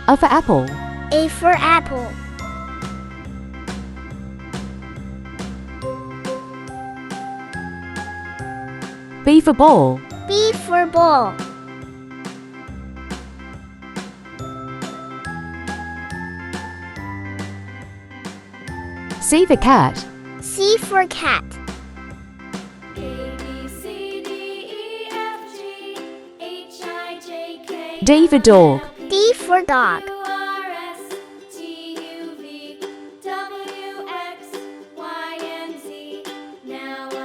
A for apple. A for apple. B for ball. B for ball. C for cat. C for cat. D for dog. D for dog.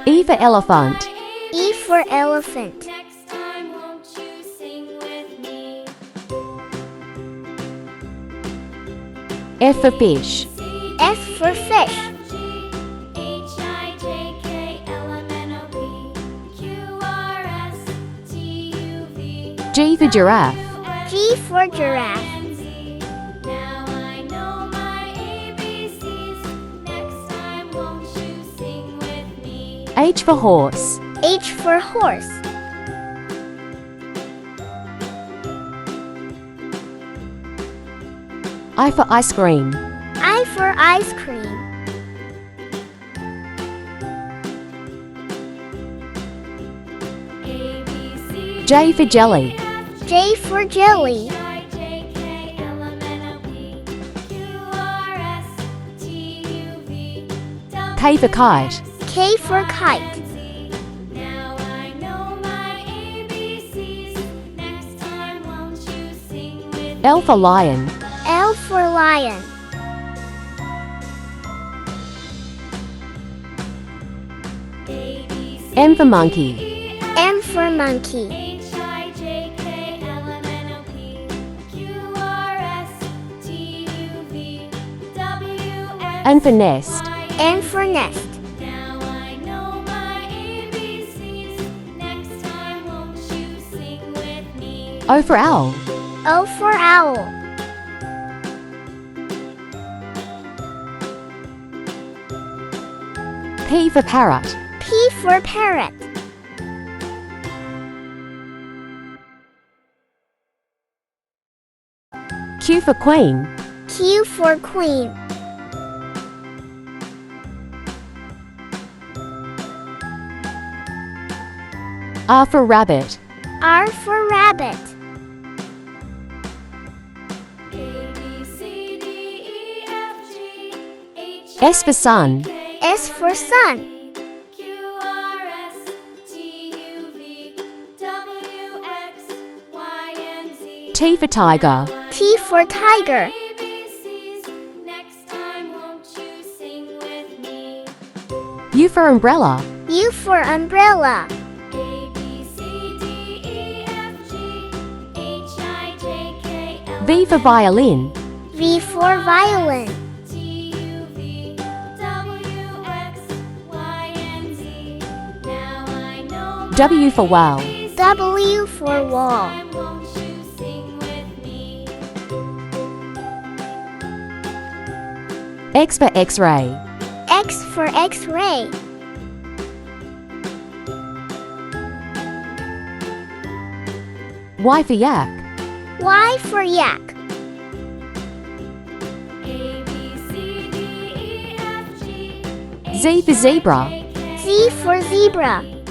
E for elephant. E for elephant. F for fish. F for fish. G for giraffe. G for giraffe. H for horse. H for horse. I for ice cream. I for ice cream. J for jelly. J for jelly. K for kite. K for kite. L for lion. L for lion. M for monkey. M for monkey. N for nest. N for nest. O for owl. O for owl. P for parrot. P for parrot. Q for queen. Q for queen. R for rabbit. R for rabbit. S for sun. S for sun. T for tiger. T for tiger. U for umbrella. U for umbrella. V for violin. V for violin. W for whale. W for wall. X for x-ray. X for x-ray. Y for yak. Y for yak. Z for zebra. Z for zebra.